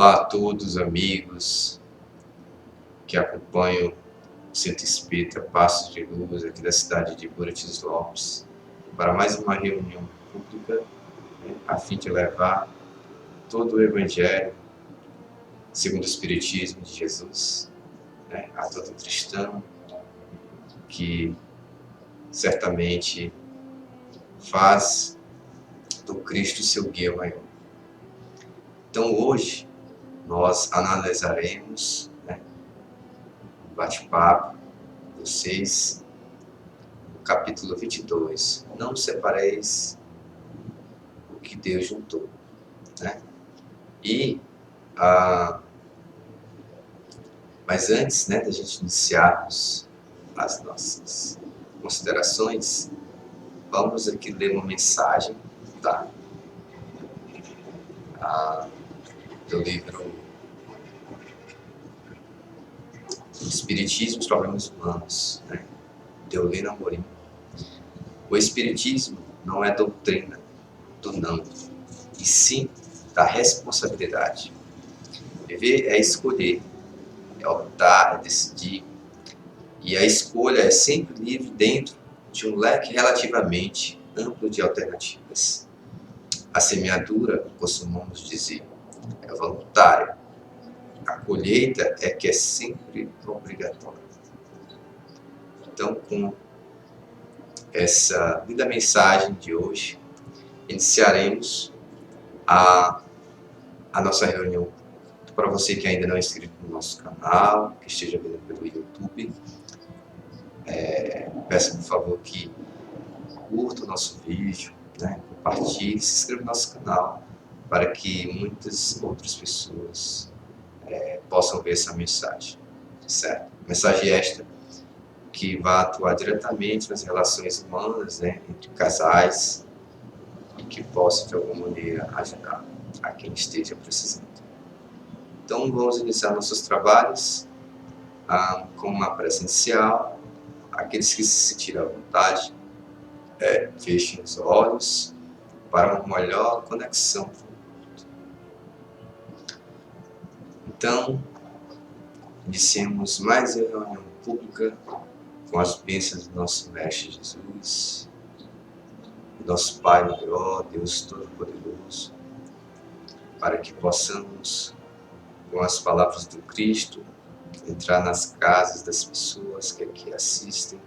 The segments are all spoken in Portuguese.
Olá a todos, amigos que acompanham o Centro Espírita Passos de Luz, aqui da cidade de Buritis Lopes, para mais uma reunião pública, a fim de levar todo o Evangelho, segundo o Espiritismo de Jesus, a todo cristão que certamente faz do Cristo seu guia maior. Então hoje nós analisaremos um bate-papo de vocês, no capítulo 22. Não separeis o que Deus juntou. Mas antes da gente iniciarmos as nossas considerações, vamos aqui ler uma mensagem do livro Espiritismo, os Problemas Humanos, de Eulina Amorim. O Espiritismo não é doutrina do não, e sim da responsabilidade. Viver é escolher, é optar, é decidir, e a escolha é sempre livre dentro de um leque relativamente amplo de alternativas. A semeadura, costumamos dizer, é voluntária. A colheita é que é sempre obrigatória. Então, com essa linda mensagem de hoje, iniciaremos a nossa reunião. Para você que ainda não é inscrito no nosso canal, que esteja vendo pelo YouTube, peço por favor que curta o nosso vídeo, compartilhe, se inscreva no nosso canal, para que muitas outras pessoas possam ver essa mensagem, certo? Mensagem esta que vai atuar diretamente nas relações humanas, entre casais, e que possa de alguma maneira ajudar a quem esteja precisando. Então vamos iniciar nossos trabalhos com uma presencial. Aqueles que se sentirem à vontade, fechem os olhos para uma melhor conexão. Então, iniciemos mais uma reunião pública com as bênçãos do nosso Mestre Jesus, do nosso Pai maior, Deus Todo-Poderoso, para que possamos, com as palavras do Cristo, entrar nas casas das pessoas que aqui assistem,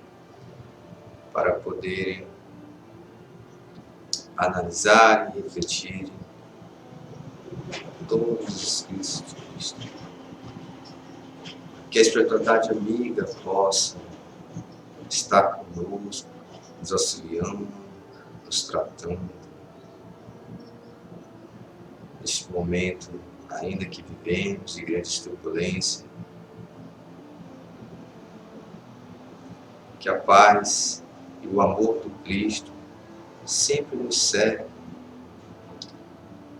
para poderem analisar e refletir todos os escritos de Cristo. Que a espiritualidade amiga possa estar conosco, nos auxiliando, nos tratando, neste momento, ainda que vivemos de grande turbulência. Que a paz e o amor do Cristo sempre nos servem,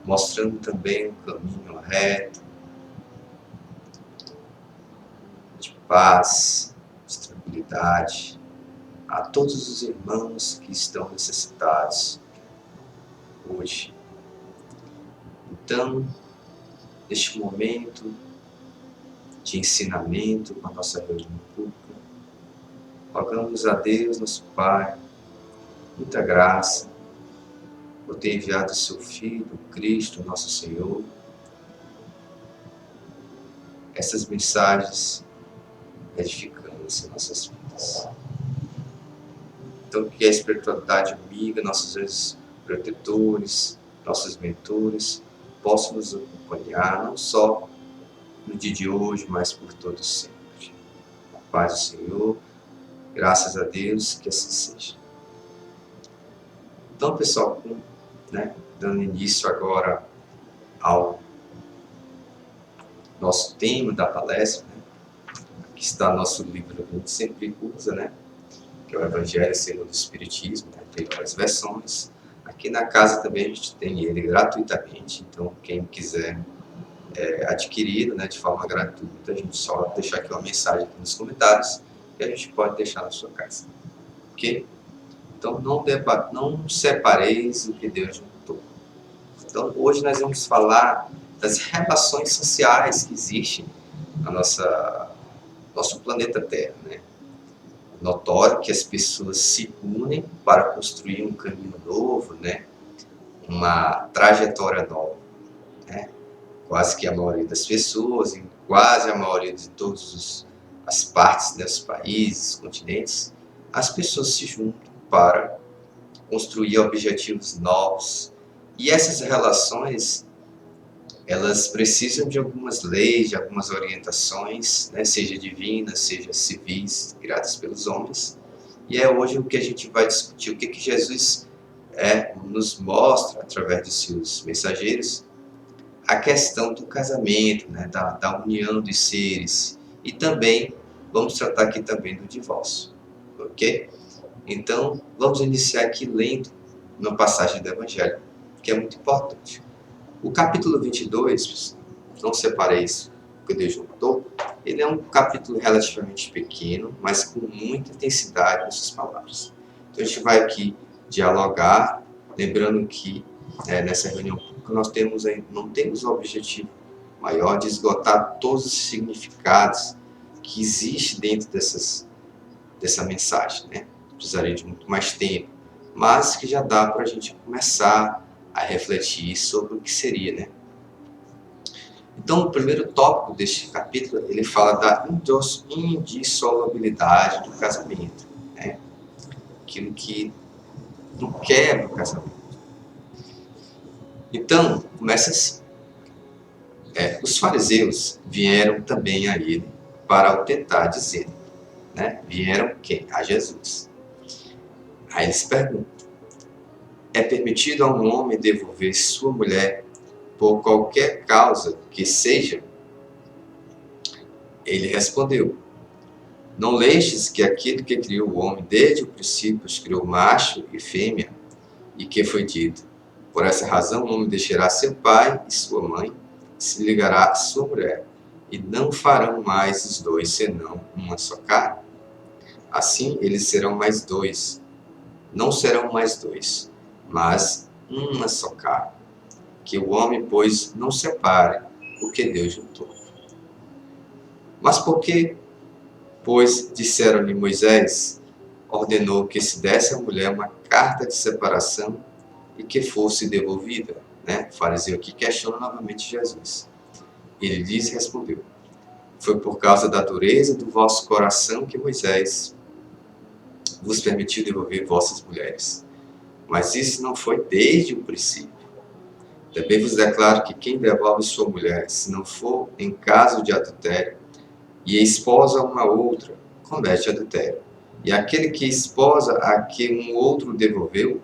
mostrando também um caminho reto, de paz, de tranquilidade, a todos os irmãos que estão necessitados hoje. Então, neste momento de ensinamento com a nossa reunião pública, rogamos a Deus, nosso Pai, muita graça, por ter enviado o seu Filho, Cristo, nosso Senhor, essas mensagens edificantes em nossas vidas. Então, que a espiritualidade amiga, nossos anjos protetores, nossos mentores, possam nos acompanhar, não só no dia de hoje, mas por todo sempre. A paz do Senhor, graças a Deus, que assim seja. Então, pessoal, dando início agora ao nosso tema da palestra, aqui está nosso livro que a gente sempre usa, que é o Evangelho segundo o Espiritismo, tem várias versões. Aqui na casa também a gente tem ele gratuitamente, então quem quiser adquiri-lo de forma gratuita, a gente só deixar aqui uma mensagem aqui nos comentários que a gente pode deixar na sua casa, ok? Então não separeis o que Deus juntou. Então hoje nós vamos falar das relações sociais que existem na nosso planeta Terra, né? Notório que as pessoas se unem para construir um caminho novo, né? Uma trajetória nova, né? Quase que a maioria das pessoas, em quase a maioria de todas as partes dos países, continentes, as pessoas se juntam para construir objetivos novos. E essas relações, elas precisam de algumas leis, de algumas orientações, né? Seja divinas, seja civis, criadas pelos homens. E é hoje o que a gente vai discutir, o que Jesus nos mostra, através dos seus mensageiros, a questão do casamento, né? da união dos seres. E também, vamos tratar aqui também do divórcio, ok? Então, vamos iniciar aqui lendo uma passagem do Evangelho, que é muito importante. O capítulo 22, não separei isso, que Deus juntou, ele é um capítulo relativamente pequeno, mas com muita intensidade nas suas palavras. Então, a gente vai aqui dialogar, lembrando que nessa reunião pública nós não temos o objetivo maior de esgotar todos os significados que existem dentro dessa mensagem, né? Precisaria de muito mais tempo, mas que já dá para a gente começar a refletir sobre o que seria, né? Então, o primeiro tópico deste capítulo, ele fala da indissolubilidade do casamento, né? Aquilo que não quebra o casamento. Então, começa assim. Os fariseus vieram também a ele para o tentar, dizendo, né? Vieram quem? A Jesus. Aí eles perguntam, é permitido a um homem devolver sua mulher por qualquer causa que seja? Ele respondeu, não lestes que aquele que criou o homem desde o princípio os criou macho e fêmea, e que foi dito, por essa razão o homem deixará seu pai e sua mãe, se ligará à sua mulher, e não farão mais os dois senão uma só carne? Assim eles serão mais dois, não serão mais dois, mas uma só carne. Que o homem, pois, não separe o que Deus juntou. Mas por que, pois, disseram-lhe Moisés, ordenou que se desse à mulher uma carta de separação e que fosse devolvida? Né? O fariseu aqui questiona novamente Jesus. Ele lhes respondeu, foi por causa da dureza do vosso coração que Moisés vos permitiu devolver vossas mulheres. Mas isso não foi desde o princípio. Também vos declaro que quem devolve sua mulher, se não for em caso de adultério, e esposa uma outra, comete adultério. E aquele que esposa a que um outro devolveu,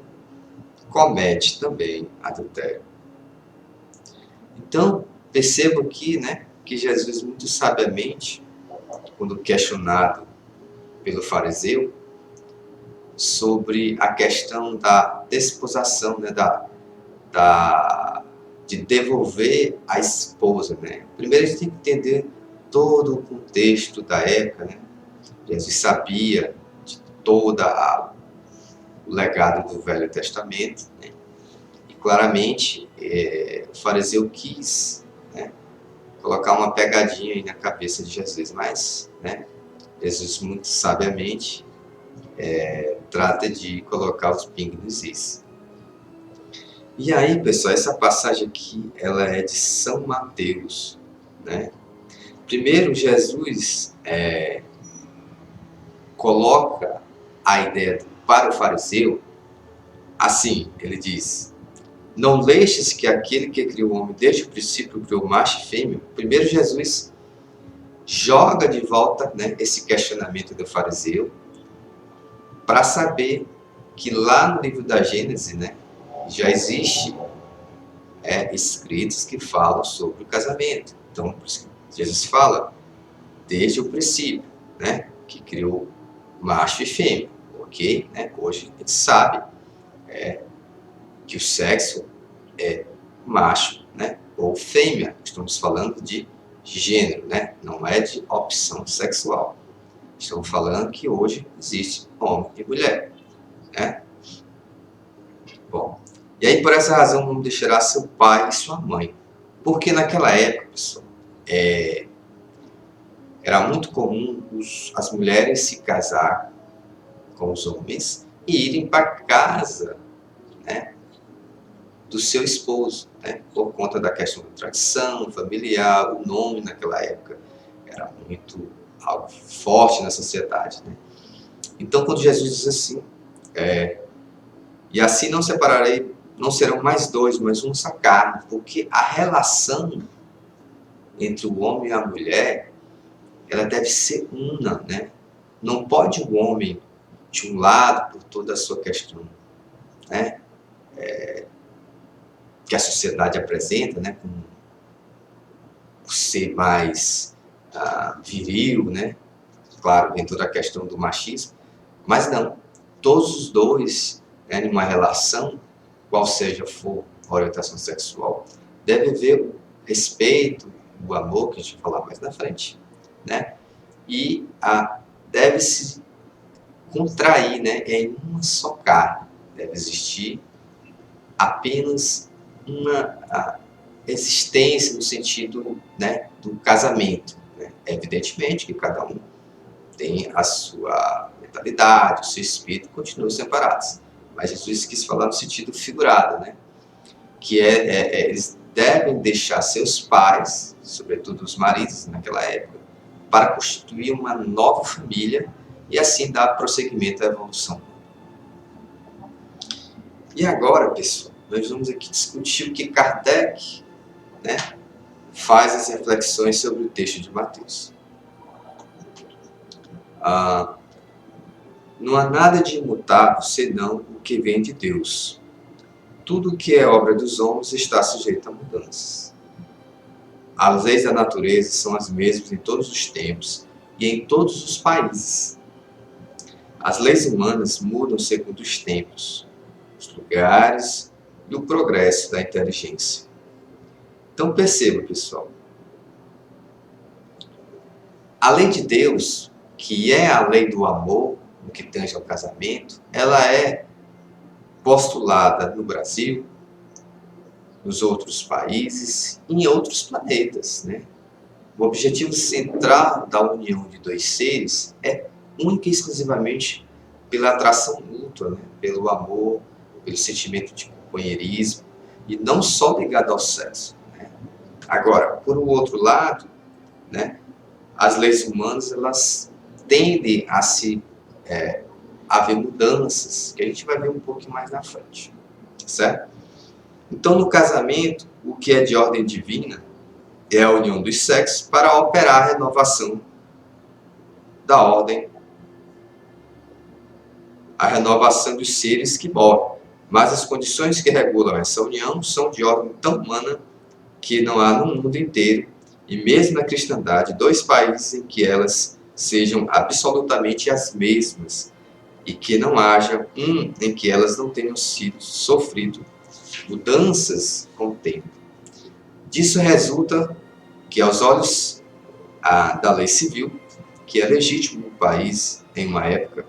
comete também adultério. Então, percebo aqui, né, que Jesus muito sabiamente, quando questionado pelo fariseu, sobre a questão da desposação, né, de devolver a esposa, né? Primeiro a gente tem que entender todo o contexto da época, né? Jesus sabia de o legado do Velho Testamento, né? E claramente o fariseu quis, né, colocar uma pegadinha aí na cabeça de Jesus, mas, né, Jesus muito sabiamente trata de colocar os pingos nos is. E aí, pessoal, essa passagem aqui, ela é de São Mateus, né? Primeiro, Jesus coloca a ideia para o fariseu assim, ele diz, não lestes que aquele que criou o homem desde o princípio criou macho e fêmea? Primeiro, Jesus joga de volta, né, esse questionamento do fariseu para saber que lá no livro da Gênesis, né, já existe escritos que falam sobre o casamento. Então, por isso que Jesus fala desde o princípio, né, que criou macho e fêmea, ok? Né? Hoje a gente sabe que o sexo é macho, né, ou fêmea. Estamos falando de gênero, né? Não é de opção sexual. Estamos falando que hoje existe homem e mulher, né? Bom, e aí por essa razão o homem deixará seu pai e sua mãe. Porque naquela época, pessoal, era muito comum as mulheres se casar com os homens e irem para casa, né, do seu esposo, né, por conta da questão da tradição familiar, o nome naquela época era muito algo forte na sociedade, né? Então, quando Jesus diz assim, e assim não separarei, não serão mais dois, mas uma só carne, porque a relação entre o homem e a mulher, ela deve ser una, né? Não pode o homem, de um lado, por toda a sua questão, né, que a sociedade apresenta, né, como ser mais viril, né? Claro, vem toda a questão do machismo, mas não. Todos os dois, né, numa relação, qual seja for a orientação sexual, deve haver o respeito, o amor, que a gente vai falar mais na frente, né? E deve-se contrair, né, em uma só carne. Deve existir apenas uma existência no sentido, né, do casamento, né? Evidentemente que cada um tem a sua mentalidade, o seu espírito, continuam separados. Mas Jesus quis falar no sentido figurado, né? Que eles devem deixar seus pais, sobretudo os maridos naquela época, para constituir uma nova família e assim dar prosseguimento à evolução. E agora, pessoal, nós vamos aqui discutir o que Kardec, né, faz as reflexões sobre o texto de Mateus. Não há nada de imutável senão o que vem de Deus. Tudo o que é obra dos homens está sujeito a mudanças. As leis da natureza são as mesmas em todos os tempos e em todos os países. As leis humanas mudam segundo os tempos, os lugares e o progresso da inteligência. Então perceba, pessoal, a lei de Deus, que é a lei do amor, no que tange ao casamento, ela é postulada no Brasil, nos outros países e em outros planetas, né? O objetivo central da união de dois seres é única e exclusivamente pela atração mútua, né? Pelo amor, pelo sentimento de companheirismo, e não só ligado ao sexo, né? Agora, por um outro lado, né, as leis humanas, elas tendem a haver mudanças, que a gente vai ver um pouco mais na frente, certo? Então, no casamento, o que é de ordem divina é a união dos sexos para operar a renovação da ordem, a renovação dos seres que morrem. Mas as condições que regulam essa união são de ordem tão humana que não há no mundo inteiro, e mesmo na cristandade, dois países em que elas sejam absolutamente as mesmas e que não haja um em que elas não tenham sofrido mudanças com o tempo. Disso resulta que, aos olhos da lei civil, que é legítimo um país, em uma época,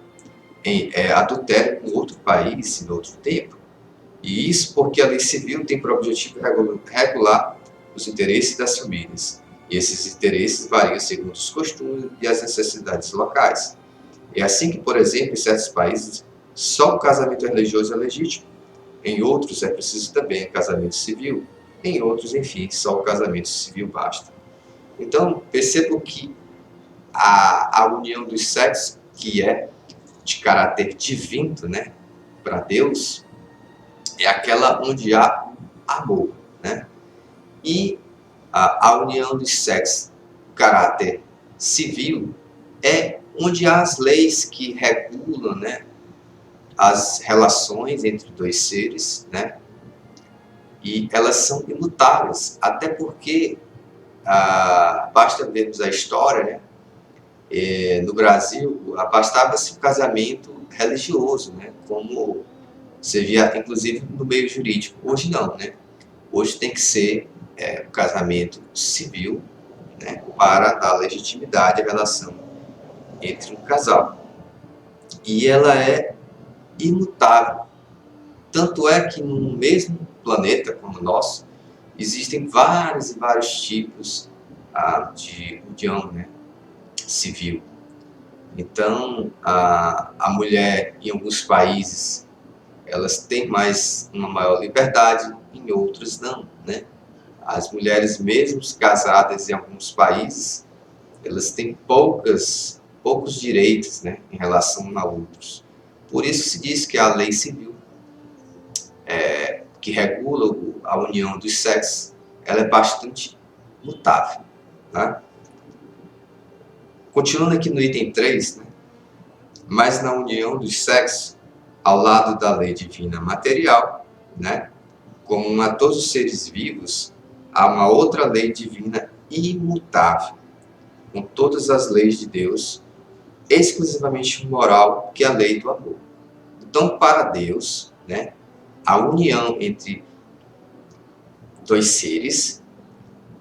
adultério com outro país em outro tempo. E isso porque a lei civil tem por objetivo regular os interesses das famílias. E esses interesses variam segundo os costumes e as necessidades locais. É assim que, por exemplo, em certos países, só o casamento religioso é legítimo. Em outros é preciso também casamento civil. Em outros, enfim, só o casamento civil basta. Então, percebo que a união dos sexos, que é de caráter divino, né, para Deus, é aquela onde há amor, né? E a união dos sexos, caráter civil, é onde há as leis que regulam, né, as relações entre dois seres, né? E elas são imutáveis, até porque basta vermos a história, né? No Brasil, bastava-se o casamento religioso, né? Como você via, inclusive, no meio jurídico. Hoje não, né? Hoje tem que ser o casamento civil, né? Para dar legitimidade à relação entre um casal. E ela é imutável. Tanto é que no mesmo planeta como o nosso, Existem vários e vários tipos de união, né, civil. Então, a mulher, em alguns países, elas têm uma maior liberdade, em outros não, né? As mulheres, mesmo casadas em alguns países, elas têm poucos direitos, né, em relação a outros. Por isso se diz que a lei civil, que regula a união dos sexos, ela é bastante mutável. Né? Continuando aqui no item 3, né, mas na união dos sexos, ao lado da lei divina material, né, como a todos os seres vivos, há uma outra lei divina imutável, com todas as leis de Deus, exclusivamente moral, que é a lei do amor. Então, para Deus, né, a união entre dois seres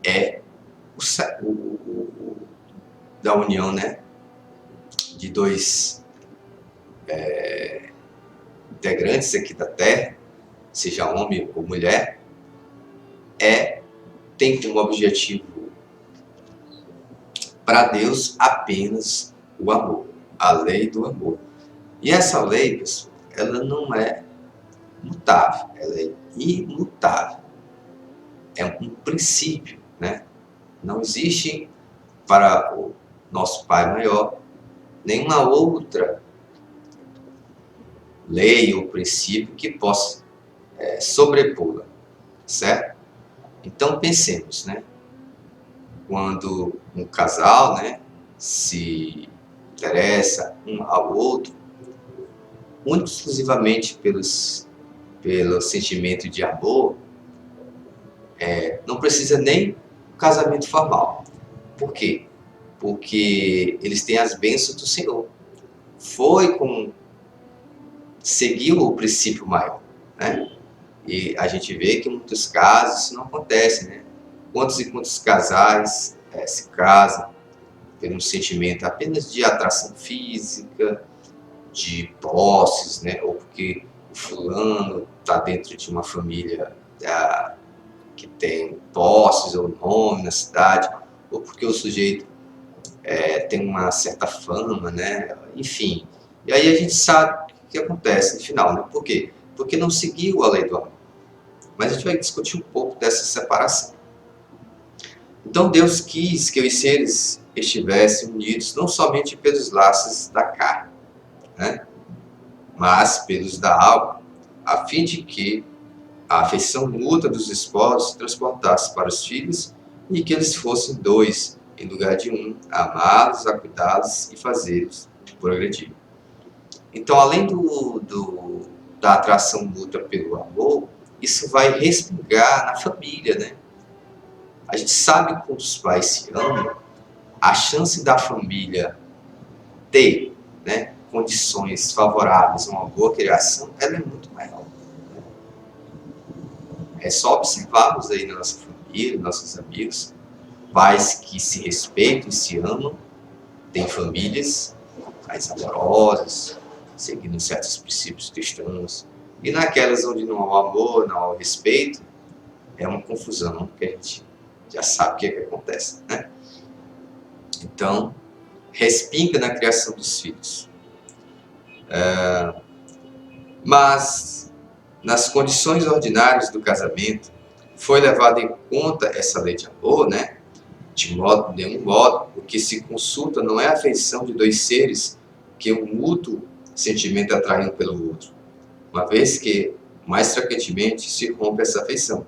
é da união, né, de dois integrantes aqui da Terra, seja homem ou mulher, tem como objetivo para Deus apenas o amor, a lei do amor. E essa lei, pessoal, ela não é mutável, ela é imutável. É um princípio, né? Não existe para o nosso Pai Maior nenhuma outra lei ou princípio que possa sobrepô-la, certo? Então pensemos, né? Quando um casal, né, se interessa um ao outro, único exclusivamente pelo sentimento de amor, não precisa nem casamento formal. Por quê? Porque eles têm as bênçãos do Senhor. Seguiu o princípio maior, né? E a gente vê que em muitos casos isso não acontece, né? Quantos e quantos casais se casam por um sentimento apenas de atração física, de posses, né? Ou porque o fulano está dentro de uma família que tem posses ou nome na cidade, ou porque o sujeito tem uma certa fama, né? Enfim. E aí a gente sabe o que acontece no final, né? Por quê? Porque não seguiu a lei do amor. Mas a gente vai discutir um pouco dessa separação. Então Deus quis que os seres estivessem unidos não somente pelos laços da carne, né? Mas pelos da alma, a fim de que a afeição mútua dos esposos se transportasse para os filhos e que eles fossem dois, em lugar de um, a amá-los, a cuidá-los e fazê-los progredir. Então, além da atração mútua pelo amor, isso vai respingar na família, né? A gente sabe que quando os pais se amam, a chance da família ter, né, condições favoráveis a uma boa criação, ela é muito maior. É só observarmos aí na nossa família, nossos amigos, pais que se respeitam e se amam, têm famílias mais amorosas, seguindo certos princípios cristãos. E naquelas onde não há o amor, não há o respeito, é uma confusão que a gente já sabe o que acontece, né? Então, respinga na criação dos filhos. Mas, nas condições ordinárias do casamento, foi levada em conta essa lei de amor, né? De nenhum modo, o que se consulta não é a afeição de dois seres que um mútuo sentimento atrai um pelo outro, uma vez que, mais frequentemente, se rompe essa afeição.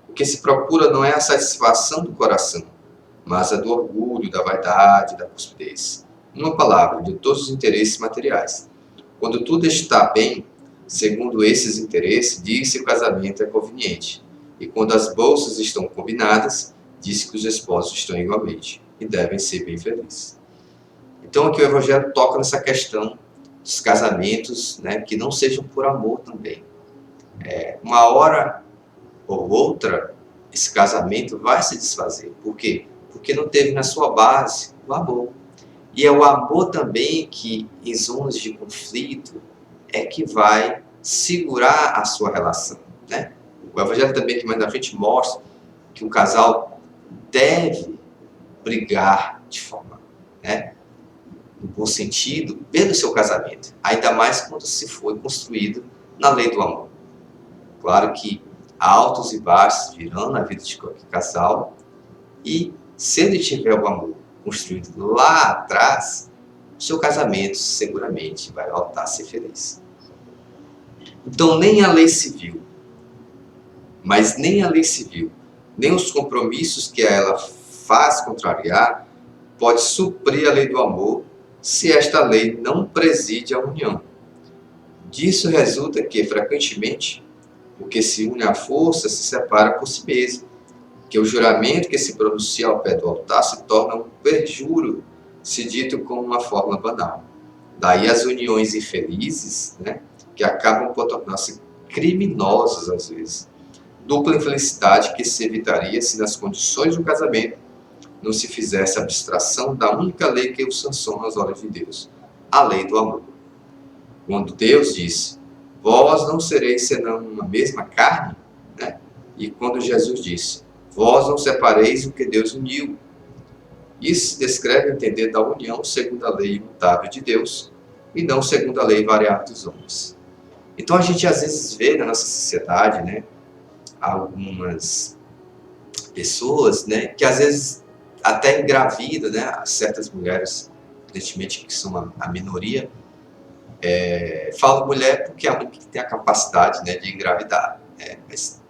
O que se procura não é a satisfação do coração, mas a do orgulho, da vaidade, da cuspidez. Numa palavra, de todos os interesses materiais. Quando tudo está bem, segundo esses interesses, diz que o casamento é conveniente. E quando as bolsas estão combinadas, diz que os esposos estão igualmente e devem ser bem felizes. Então aqui o Evangelho toca nessa questão dos casamentos, né, que não sejam por amor também. Uma hora ou outra, esse casamento vai se desfazer. Por quê? Porque não teve na sua base o amor. E é o amor também que, em zonas de conflito, é que vai segurar a sua relação, né? O Evangelho também, que mais na frente, mostra que um casal deve brigar de forma, né, no bom sentido, pelo seu casamento. Ainda mais quando se foi construído na lei do amor. Claro que há altos e baixos virão na vida de qualquer casal, e se ele tiver o amor construído lá atrás, o seu casamento seguramente vai voltar a ser feliz. Então, nem a lei civil, nem os compromissos que ela faz contrariar, pode suprir a lei do amor se esta lei não preside a união. Disso resulta que, frequentemente, o que se une à força se separa por si mesmo, que o juramento que se pronuncia ao pé do altar se torna um perjuro, se dito com uma forma banal. Daí as uniões infelizes, né, que acabam por tornar-se criminosas às vezes. Dupla infelicidade que se evitaria se nas condições do casamento não se fizesse abstração da única lei que o sanciona aos olhos de Deus, a lei do amor. Quando Deus disse, vós não sereis senão uma mesma carne, né? E quando Jesus disse, vós não separeis o que Deus uniu. Isso descreve o entender da união segundo a lei imutável de Deus e não segundo a lei variável dos homens. Então a gente às vezes vê na nossa sociedade, né, algumas pessoas, né, que às vezes até engravidam, né, certas mulheres, evidentemente que são a minoria, falo mulher porque é a única que tem a capacidade, né, de engravidar, né, mas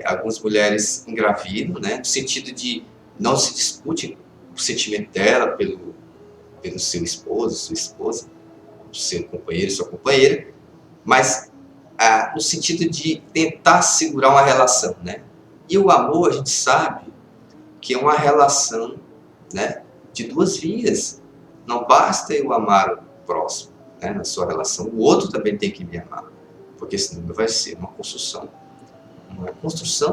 algumas mulheres engravidam, né, no sentido de não se discute o sentimento dela pelo seu esposo, sua esposa, seu companheiro, sua companheira, mas no sentido de tentar segurar uma relação, né? E o amor, a gente sabe que é uma relação, né, de duas vias. Não basta eu amar o próximo, né, na sua relação, o outro também tem que me amar, porque senão vai ser uma construção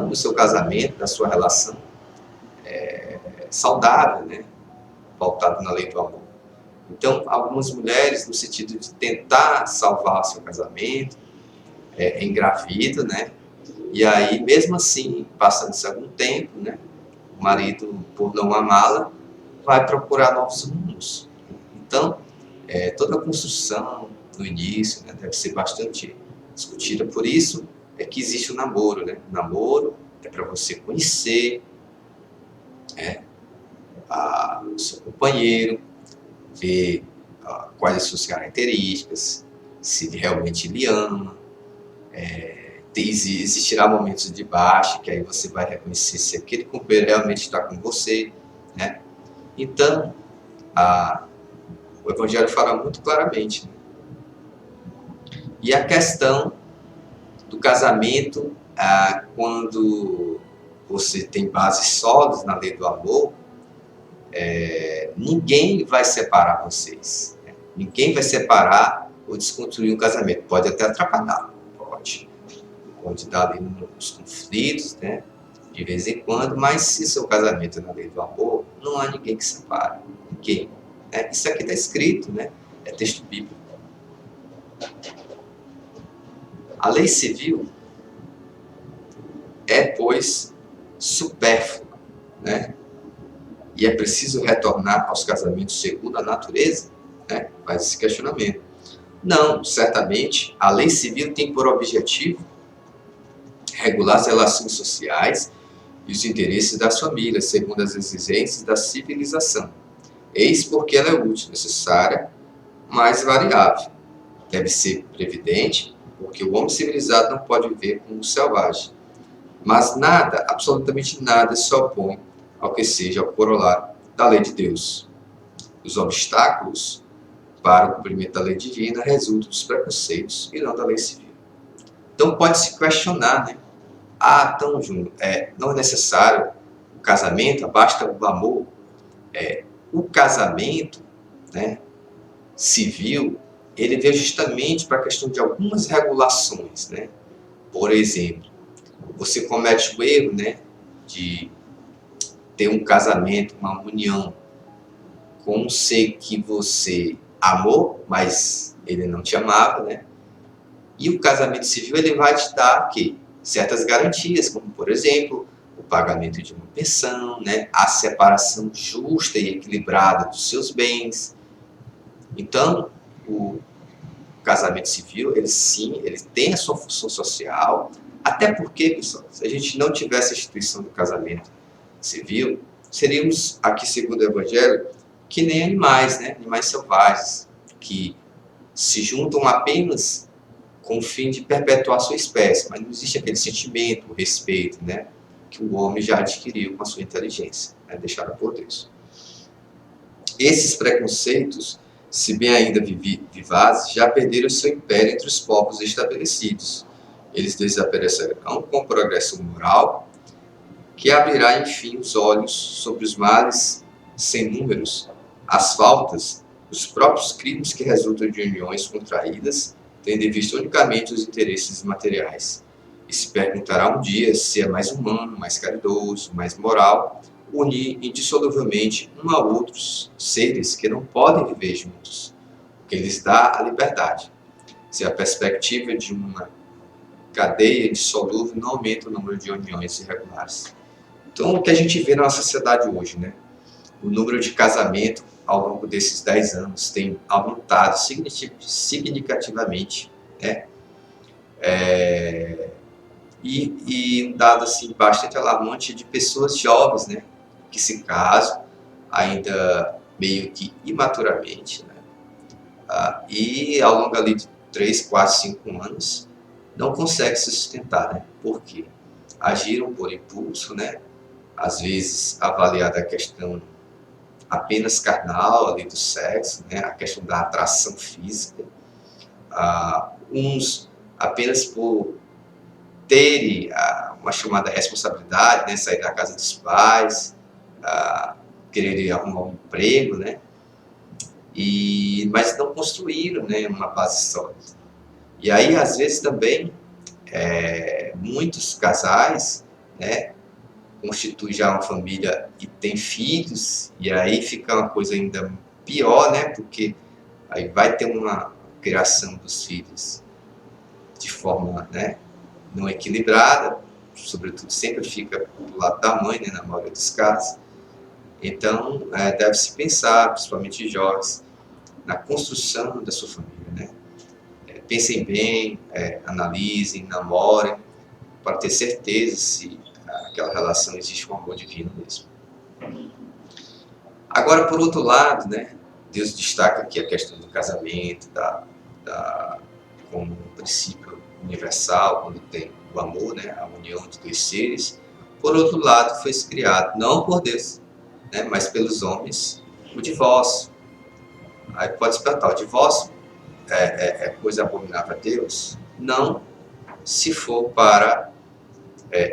do seu casamento, da sua relação saudável, né, pautado na lei do amor. Então, algumas mulheres, no sentido de tentar salvar seu casamento, engravidam, né, e aí, mesmo assim, passando-se algum tempo, né, o marido, por não amá-la, vai procurar novos rumos. Então, toda a construção no início, né, deve ser bastante discutida. Por isso é que existe o namoro, né? O namoro é para você conhecer o seu companheiro, ver quais as suas características, se ele realmente lhe ama. Existirá momentos de baixa, que aí você vai reconhecer se aquele companheiro realmente está com você, né? Então, o Evangelho fala muito claramente, né? E a questão do casamento, quando você tem bases sólidas na lei do amor, ninguém vai separar vocês, né? Ninguém vai separar ou desconstruir um casamento. Pode até atrapalhar, pode dar ali nos conflitos, né, de vez em quando, mas se seu casamento é na lei do amor, não há ninguém que separe. Ninguém. Isso aqui está escrito, né? É texto bíblico. A lei civil pois, supérflua, né? E é preciso retornar aos casamentos segundo a natureza, né? Faz esse questionamento. Não, certamente, a lei civil tem por objetivo regular as relações sociais e os interesses das famílias, segundo as exigências da civilização. Eis porque ela é útil, necessária, mas variável. Deve ser previdente, porque o homem civilizado não pode viver como um selvagem. Mas nada, absolutamente nada, se opõe ao que seja o corolário da lei de Deus. Os obstáculos para o cumprimento da lei divina resultam dos preconceitos e não da lei civil. Então pode-se questionar, né? Então, Júnior, não é necessário o casamento, basta o amor. O casamento, né, civil, ele veio justamente para a questão de algumas regulações, né? Por exemplo, você comete o erro, né, de ter um casamento, uma união com um ser que você amou, mas ele não te amava, né? E o casamento civil, ele vai te dar o quê? certas garantias, como, por exemplo, o pagamento de uma pensão, né? A separação justa e equilibrada dos seus bens. Então, o casamento civil, ele sim, ele tem a sua função social, até porque, pessoal, se a gente não tivesse a instituição do casamento civil, seríamos, aqui segundo o Evangelho, que nem animais, né? Animais selvagens, que se juntam apenas com o fim de perpetuar sua espécie, mas não existe aquele sentimento, o respeito, né? Que o homem já adquiriu com a sua inteligência, né? Deixada por Deus. Esses preconceitos, se bem ainda vivazes, já perderam seu império entre os povos estabelecidos. Eles desaparecerão com o progresso moral, que abrirá, enfim, os olhos sobre os males sem números, as faltas, os próprios crimes que resultam de uniões contraídas, tendo em vista unicamente os interesses materiais. E se perguntará um dia se é mais humano, mais caridoso, mais moral, unir indissoluvelmente um a outros seres que não podem viver juntos, o que lhes dá a liberdade. Se a perspectiva de uma cadeia dissolúvel não aumenta o número de uniões irregulares. Então, o que a gente vê na nossa sociedade hoje, né? O número de casamento ao longo desses 10 anos tem aumentado significativamente, né? E um dado assim, bastante alarmante de pessoas jovens, né? Que se casam ainda meio que imaturamente, né? E ao longo ali de 3, 4, 5 anos não conseguem se sustentar, né? Por quê? Agiram por impulso, né? Às vezes avaliada a questão apenas carnal ali do sexo, né? A questão da atração física, uns apenas por terem uma chamada responsabilidade, né? Sair da casa dos pais, querer arrumar um emprego, né? Mas não construíram, né, uma base sólida. E aí, às vezes, também, muitos casais, né, constituem já uma família e têm filhos, e aí fica uma coisa ainda pior, né, porque aí vai ter uma criação dos filhos de forma, né, não equilibrada, sobretudo sempre fica do lado da mãe, né, na maioria dos casos. Então, deve-se pensar, principalmente jovens, na construção da sua família, né? Pensem bem, analisem, namorem, para ter certeza se aquela relação existe um amor divino mesmo. Agora, por outro lado, né, Deus destaca aqui a questão do casamento, como um princípio universal, quando tem o amor, né, a união de dois seres. Por outro lado, foi criado, não por Deus, né, mas pelos homens, o divórcio. Aí pode se perguntar, o divórcio é coisa abominável a Deus? Não, se for para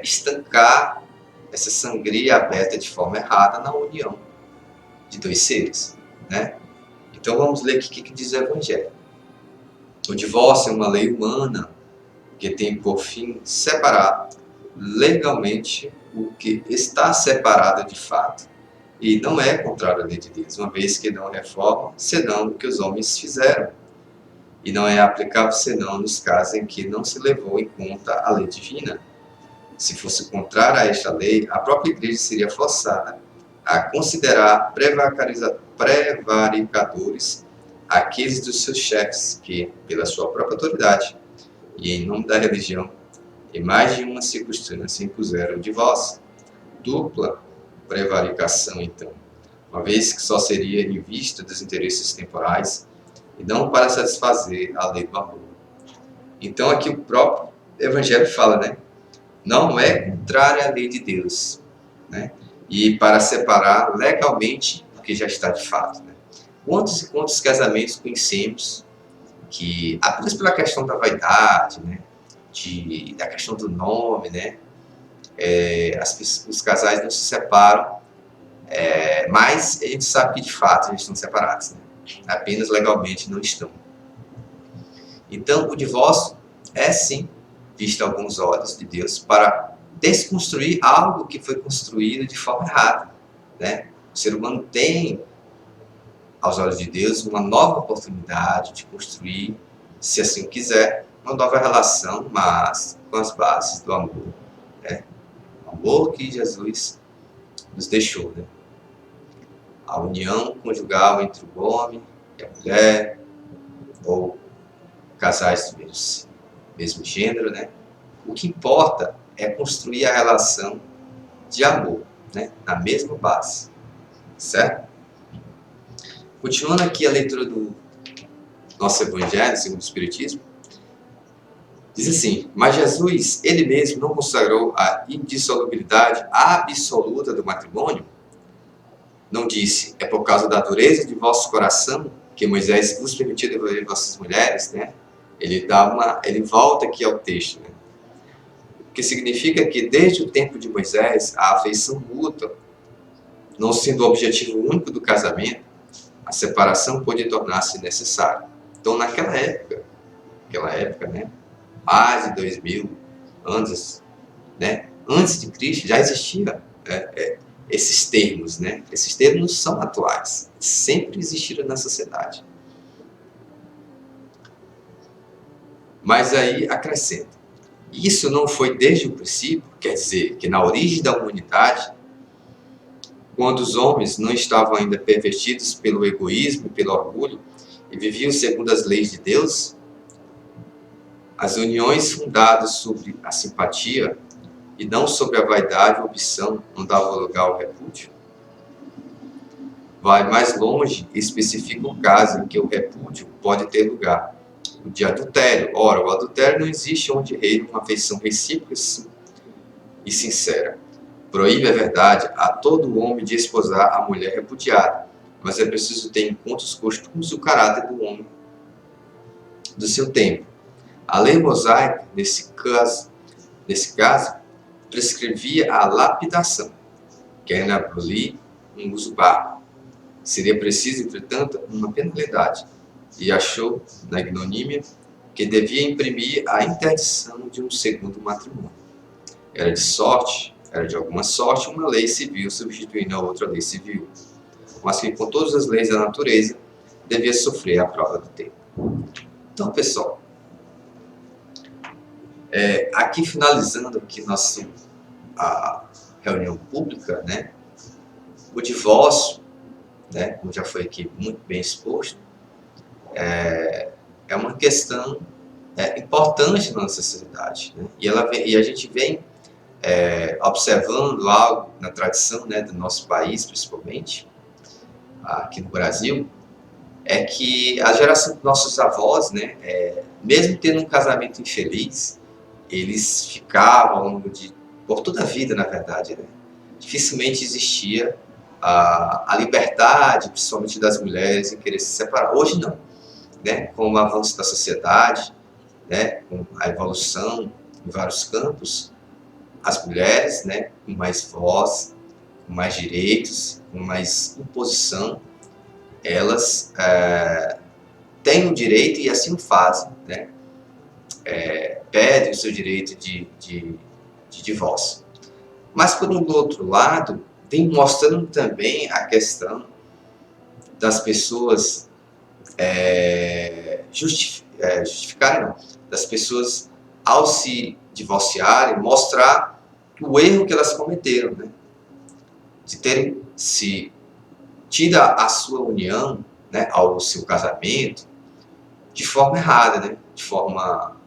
estancar essa sangria aberta de forma errada na união de dois seres, né? Então vamos ler aqui o que diz o Evangelho. O divórcio é uma lei humana que tem por fim separar legalmente o que está separado de fato. E não é contrário à lei de Deus, uma vez que não reforma senão o que os homens fizeram. E não é aplicável senão nos casos em que não se levou em conta a lei divina. Se fosse contrária a esta lei, a própria igreja seria forçada a considerar prevaricadores aqueles dos seus chefes que, pela sua própria autoridade e em nome da religião, em mais de uma circunstância impuseram o divórcio. Dupla prevaricação, então, uma vez que só seria em vista dos interesses temporais e não para satisfazer a lei do amor. Então aqui o próprio Evangelho fala, né? Não é contrária à lei de Deus, né? E para separar legalmente o que já está de fato, né? Quantos e quantos casamentos conhecemos que, apenas pela questão da vaidade, né? Da questão do nome, né? Os casais não se separam, mas a gente sabe que de fato eles estão separados, né? Apenas legalmente não estão. Então, o divórcio é sim visto a alguns olhos de Deus para desconstruir algo que foi construído de forma errada, né? O ser humano tem, aos olhos de Deus, uma nova oportunidade de construir, se assim quiser, uma nova relação, mas com as bases do amor, né? O amor que Jesus nos deixou, né? A união conjugal entre o homem e a mulher, ou casais do mesmo gênero, né? O que importa é construir a relação de amor, né? Na mesma base, certo? Continuando aqui a leitura do nosso Evangelho segundo o Espiritismo, diz assim: mas Jesus, ele mesmo, não consagrou a indissolubilidade absoluta do matrimônio? Não disse, é por causa da dureza de vosso coração que Moisés vos permitiu devolver vossas mulheres, né? Ele volta aqui ao texto, né? O que significa que desde o tempo de Moisés, a afeição mútua, não sendo o objetivo único do casamento, a separação pode tornar-se necessária. Então, naquela época, né? Mais de 2000 anos, né? Antes de Cristo, já existia esses termos, né? Esses termos são atuais, sempre existiram na sociedade. Mas aí acrescenta: isso não foi desde o princípio, quer dizer, que na origem da humanidade, quando os homens não estavam ainda pervertidos pelo egoísmo e pelo orgulho e viviam segundo as leis de Deus, as uniões fundadas sobre a simpatia e não sobre a vaidade ou ambição não davam lugar ao repúdio? Vai mais longe e especifica o caso em que o repúdio pode ter lugar: o de adultério. Ora, o adultério não existe onde reina uma afeição recíproca e sincera. Proíbe, é verdade, a todo homem de esposar a mulher repudiada, mas é preciso ter em conta os costumes e o caráter do homem do seu tempo. A lei mosaica, nesse caso, prescrevia a lapidação, querendo abolir um uso bárbaro. Seria preciso, entretanto, uma penalidade, e achou, na ignomínia, que devia imprimir a interdição de um segundo matrimônio. Era de alguma sorte, uma lei civil substituindo a outra lei civil, mas que, com todas as leis da natureza, devia sofrer a prova do tempo. Então, pessoal, aqui finalizando aqui a reunião pública, né, o divórcio, né, como já foi aqui muito bem exposto, é uma questão importante na nossa sociedade, né? E a gente vem observando algo na tradição, né, do nosso país, principalmente aqui no Brasil, é que a geração dos nossos avós, né, mesmo tendo um casamento infeliz, eles ficavam ao longo por toda a vida, na verdade, né? Dificilmente existia a liberdade, principalmente das mulheres, em querer se separar. Hoje não, né? Com o avanço da sociedade, né? Com a evolução em vários campos, as mulheres, né? Com mais voz, com mais direitos, com mais imposição, elas têm o direito e assim o fazem, né? Pedem o seu direito de divórcio. Mas, por um outro lado, vem mostrando também a questão das pessoas justificarem, não, das pessoas, ao se divorciarem, mostrar o erro que elas cometeram, né? De terem se tido a sua união, né, ao seu casamento, de forma errada, né? De forma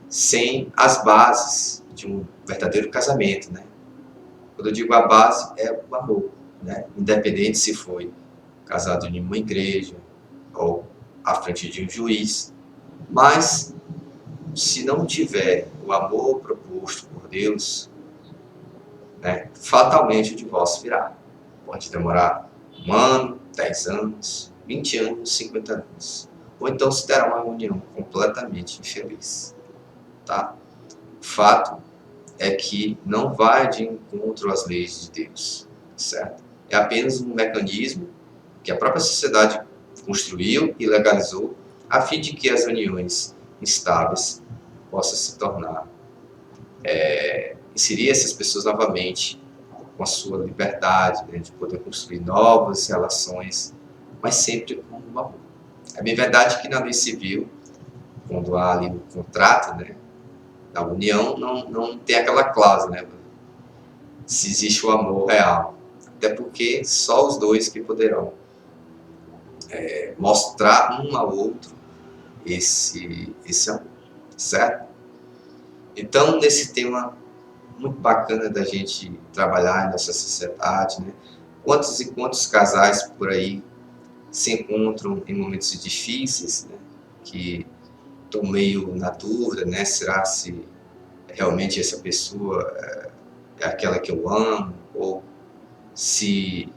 sem as bases de um verdadeiro casamento, né? Quando eu digo a base, é o amor, né? Independente se foi casado em uma igreja ou à frente de um juiz, mas se não tiver o amor proposto por Deus, né, fatalmente o divórcio virá. Pode demorar 1 ano, 10 anos, 20 anos, 50 anos. Ou então se terá uma união completamente infeliz. Tá? O fato é que não vai de encontro às leis de Deus, certo? É apenas um mecanismo que a própria sociedade construiu e legalizou a fim de que as uniões instáveis possam se tornar, inserir essas pessoas novamente com a sua liberdade, né, de poder construir novas relações, mas sempre com o amor. É bem verdade que na lei civil, quando há ali um contrato, né, A união não tem aquela cláusula, né? Se existe o amor real. Até porque só os dois que poderão mostrar um ao outro esse amor, certo? Então, nesse tema muito bacana da gente trabalhar nessa sociedade, né? Quantos e quantos casais por aí se encontram em momentos difíceis, né? Que estão meio na dúvida, né? Será se realmente essa pessoa é aquela que eu amo? Ou se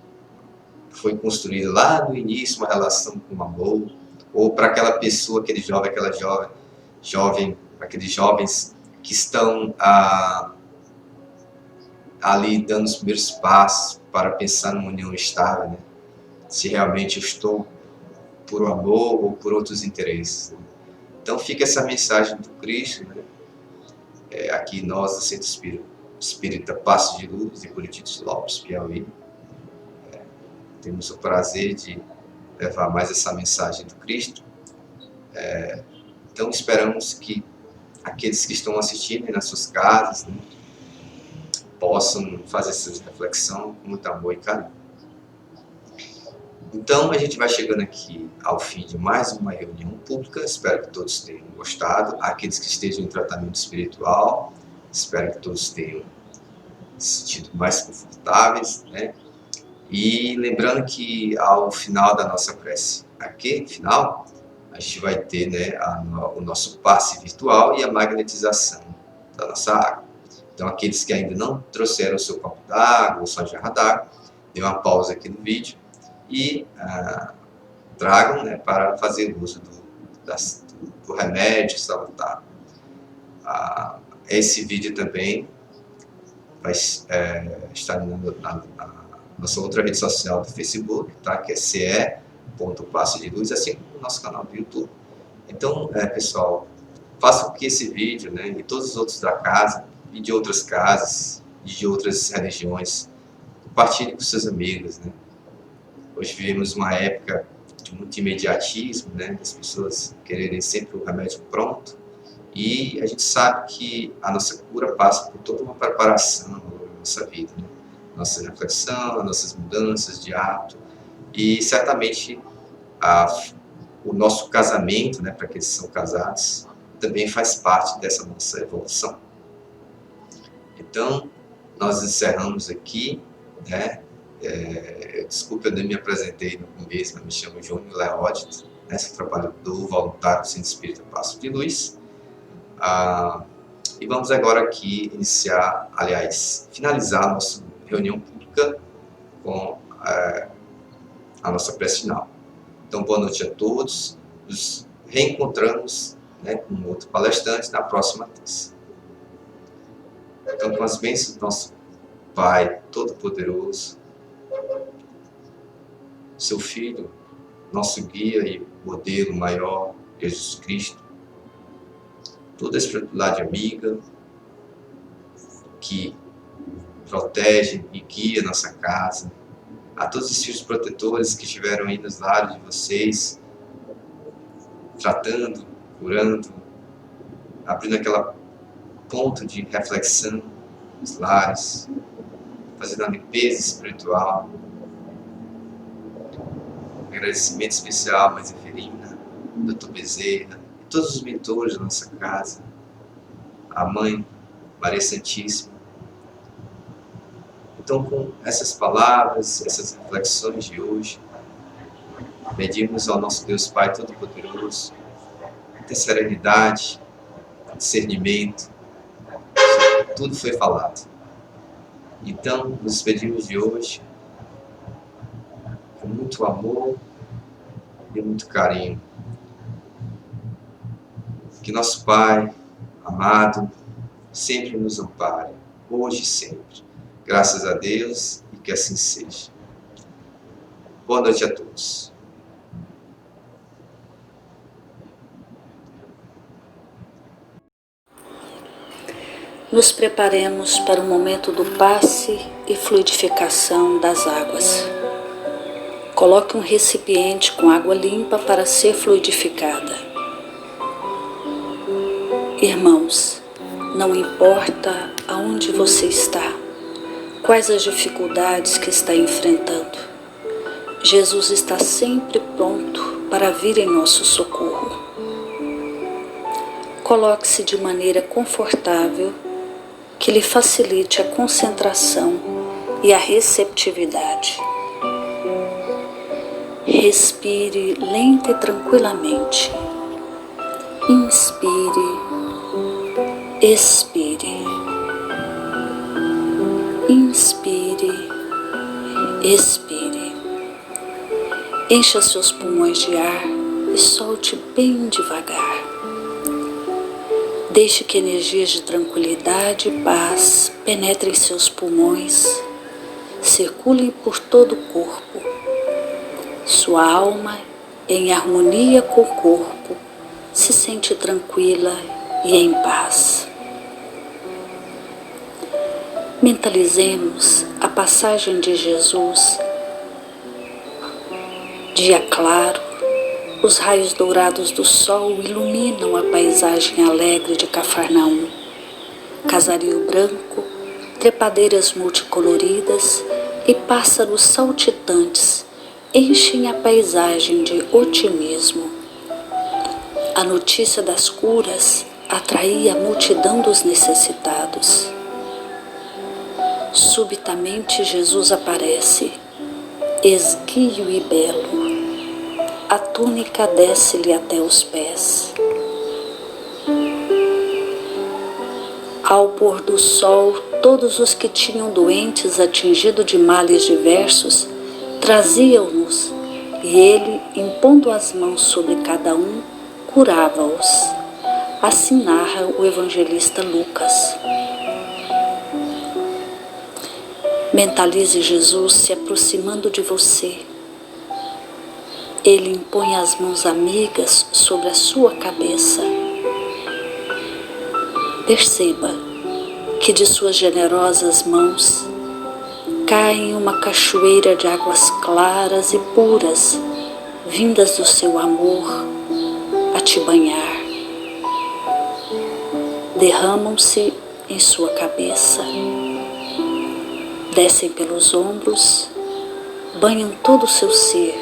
foi construída lá no início uma relação com amor? Ou para aquela pessoa, aquele jovem, aquela jovem, aqueles jovens que estão ali dando os primeiros passos para pensar numa união estável, né? Se realmente eu estou por amor ou por outros interesses. Então fica essa mensagem do Cristo, né? Aqui nós, do Centro Espírita Passo de Luz, de Curitiba Lopes, Piauí, temos o prazer de levar mais essa mensagem do Cristo. Então esperamos que aqueles que estão assistindo nas suas casas, né, possam fazer essa reflexão com muito amor e carinho. Então a gente vai chegando aqui ao fim de mais uma reunião pública. Espero que todos tenham gostado. Aqueles que estejam em tratamento espiritual, espero que todos tenham se sentido mais confortáveis, né? E lembrando que ao final da nossa prece aqui, final, a gente vai ter, né, o nosso passe virtual e a magnetização da nossa água. Então aqueles que ainda não trouxeram o seu copo d'água ou sua jarra d'água, dê uma pausa aqui no vídeo e tragam, né, para fazer uso do remédio salutar. Esse vídeo também vai estar na nossa outra rede social do Facebook, tá? Que é ce.passe de luz, assim como o nosso canal do YouTube. Então, pessoal, façam com que esse vídeo, né, e todos os outros da casa, e de outras casas, e de outras religiões, compartilhe com seus amigos, né? Hoje vivemos uma época de muito imediatismo, né? Das pessoas quererem sempre o remédio pronto. E a gente sabe que a nossa cura passa por toda uma preparação na nossa vida, né? Nossa reflexão, nossas mudanças de hábito. E certamente o nosso casamento, né, para aqueles que são casados, também faz parte dessa nossa evolução. Então, nós encerramos aqui, né? Desculpa, eu nem me apresentei no começo, mas me chamo Júnior Leódio, né? Sou trabalhador voluntário do Centro Espírita Passo de Luz. E vamos agora aqui finalizar a nossa reunião pública com a nossa prece final. Então, boa noite a todos. Nos reencontramos, né, com outro palestrante na próxima terça. Então, com as bênçãos do nosso Pai Todo-Poderoso, seu Filho, nosso guia e modelo maior, Jesus Cristo, toda a espiritualidade amiga que protege e guia nossa casa, a todos os filhos protetores que estiveram aí nos lares de vocês, tratando, curando, abrindo aquela ponto de reflexão nos lares, fazendo a limpeza espiritual. Um agradecimento especial à Mãe Zeferina, Dr. Bezerra, e todos os mentores da nossa casa, a Mãe Maria Santíssima. Então, com essas palavras, essas reflexões de hoje, pedimos ao nosso Deus Pai Todo-Poderoso ter serenidade, discernimento, tudo foi falado. Então, nos despedimos de hoje com muito amor e muito carinho. Que nosso Pai amado sempre nos ampare, hoje e sempre. Graças a Deus e que assim seja. Boa noite a todos. Nos preparemos para o momento do passe e fluidificação das águas. Coloque um recipiente com água limpa para ser fluidificada. Irmãos, Não importa aonde você está, quais as dificuldades que está enfrentando, Jesus está sempre pronto para vir em nosso socorro. Coloque-se de maneira confortável que lhe facilite a concentração e a receptividade. Respire lenta e tranquilamente. Inspire, expire. Inspire, expire. Encha seus pulmões de ar e solte bem devagar. Deixe que energias de tranquilidade e paz penetrem seus pulmões, circulem por todo o corpo. Sua alma, em harmonia com o corpo, se sente tranquila e em paz. Mentalizemos a passagem de Jesus. Dia claro, os raios dourados do sol iluminam a paisagem alegre de Cafarnaum. Casario branco, trepadeiras multicoloridas e pássaros saltitantes enchem a paisagem de otimismo. A notícia das curas atraía a multidão dos necessitados. Subitamente Jesus aparece, esguio e belo. A túnica desce-lhe até os pés. Ao pôr do sol, todos os que tinham doentes atingidos de males diversos traziam-nos, e ele, impondo as mãos sobre cada um, curava-os. Assim narra o evangelista Lucas. Mentalize Jesus se aproximando de você. Ele impõe as mãos amigas sobre a sua cabeça. Perceba que de suas generosas mãos cai uma cachoeira de águas claras e puras, vindas do seu amor a te banhar. Derramam-se em sua cabeça, descem pelos ombros, banham todo o seu ser,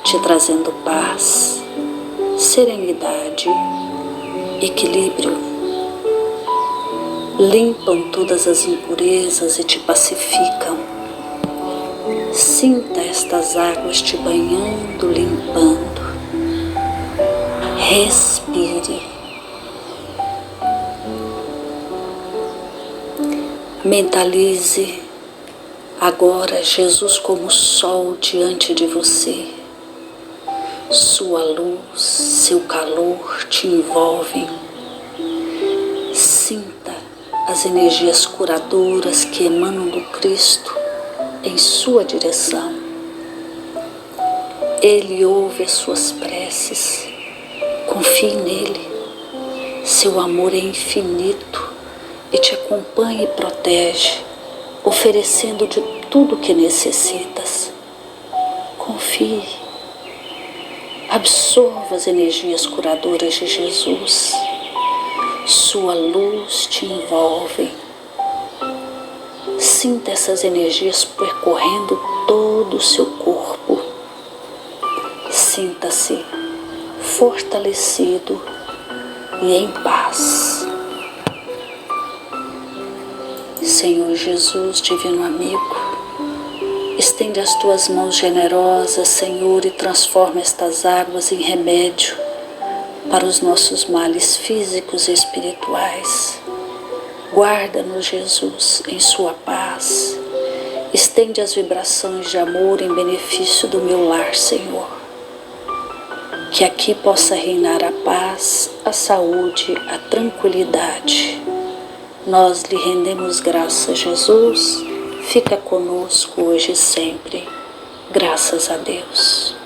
te trazendo paz, serenidade, equilíbrio. Limpam todas as impurezas e te pacificam. Sinta estas águas te banhando, limpando. Respire. Mentalize agora Jesus como sol diante de você. Sua luz, seu calor te envolvem. Sinta as energias curadoras que emanam do Cristo em sua direção. Ele ouve as suas preces. Confie nele. Seu amor é infinito e te acompanha e protege, oferecendo de tudo o que necessitas. Confie. Absorva as energias curadoras de Jesus. Sua luz te envolve. Sinta essas energias percorrendo todo o seu corpo. Sinta-se fortalecido e em paz. Senhor Jesus, divino amigo, estende as tuas mãos generosas, Senhor, e transforma estas águas em remédio para os nossos males físicos e espirituais. Guarda-nos, Jesus, em sua paz. Estende as vibrações de amor em benefício do meu lar, Senhor. Que aqui possa reinar a paz, a saúde, a tranquilidade. Nós lhe rendemos graças, Jesus. Fica conosco hoje e sempre. Graças a Deus.